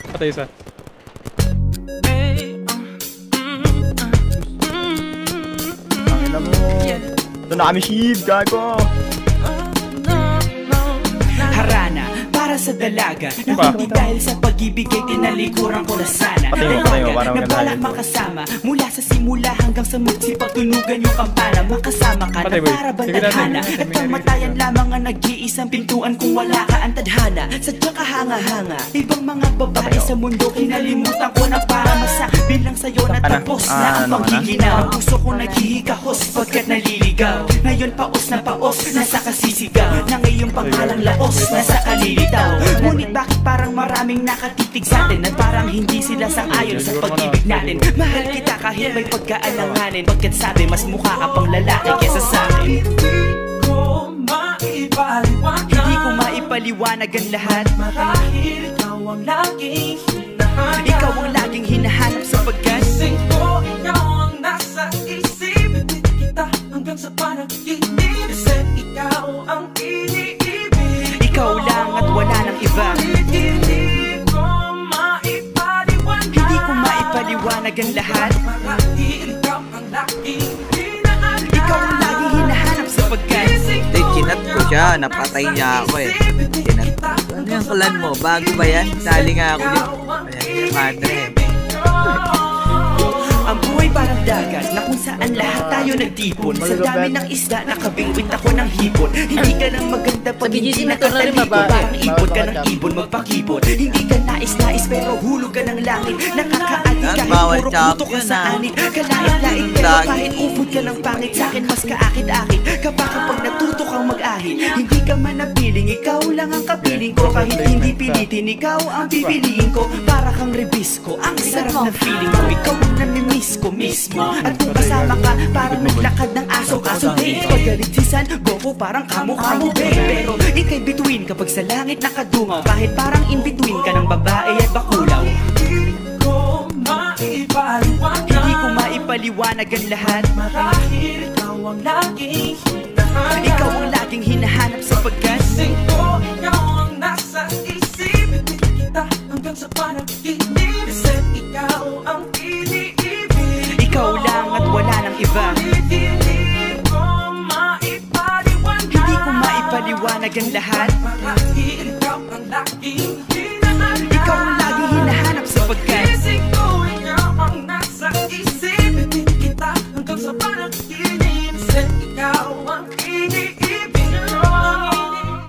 Patay isa. Alam mo. Ito na kami shield, gago. Harana para sa dalaga. Nakundi dahil sa pag-ibig ay tinalikuran ko na sana. Nabalak makasama mula sa simula hanggang sa magsipagtunugan yung kampana. Makasama ka na para bandadhana. At kamatayan lamang ang nag-iisang pintuan kung wala ka ang tadhana. Sadyang kahanga-hanga. Ibang mga babae sa mundo kinalimutan ko na para masa. Bilang sa'yo na tapos na ang paghihinaw. Puso ko naghihikahos pagkat naliligaw. Ngayon paos na paos, nasa kasisigaw. Na ngayong pangalang laos, nasa kalilitaw. Ngunit bakit parang maraming nakatitig sa atin at parang hindi sila sang-ayon sa pag-ibig natin. Mahal kita kahit may pagkaalanganin, pagkat sabi mas mukha ka pang lalaki kesa sa akin. Hindi ko maipaliwanag ang lahat. Marahil ikaw ang laging hinahanap. Ikaw ang laging hinahanap sapagkat gising ko, ikaw ang nasa isip. Ibig kita hanggang sa panaginip. Kasi ikaw ang iniibig. ikaw lang at wala nang iba. Hindi ko maipaliwanag. Hindi ko maipaliwanag ang lahat. Marahil ikaw ang laging hinahanap. Ikaw ang laging hinahanap sapagkat Kinat ko siya, napatay niya ako eh. Kinat. Ano yung kalan mo? Bago ba yan? Sali nga ako dito. Ayan, madre. ang buhay parang dagat na kung saan lahat tayo nagtipon. Sa dami ng isda, nakabingwit ako ng hipon. Hindi ka nang maganda pag hindi nakatalikod. Parang ipon ka ng ibon, magpakipon. Hindi ka nais-nais pero hulog ka ng langit. Nakakaali kahit puro puto ka sa anit. Kalait-lait pero kahit upod ka ng pangit. Sa'kin mas kaakit-akit kapag natuto kang mag-ahit. Hindi ka man napiling, ikaw lang ang kapiling ko. Kahit hindi pilitin, ikaw ang pipiliin ko. Para kang rebisco, ang sarap na feeling ko. Ikaw ang namimiss ko mismo. At kung kasama ka, parang naglakad ng aso. Kaso di, pagalit si San Goku, parang kamukha mo, babe. Pero ika'y bituin kapag sa langit nakadungaw. Kahit parang in-between ka ng babae at bakulaw. Hindi ko maipaliwanag ang lahat. Marahil ikaw ang laging hinahanap. Ikaw ang laging hinahanap sapagkat gising ko, ikaw ang nasa isip. Ibig kita hanggang sa panaginip. Kasi ikaw ang iniibig. ikaw lang at wala nang iba. Hindi ko maipaliwanag. Hindi ko maipaliwanag ang lahat. Marahil ikaw ang laging hinahanap. Ikaw ang laging hinahanap sapagkat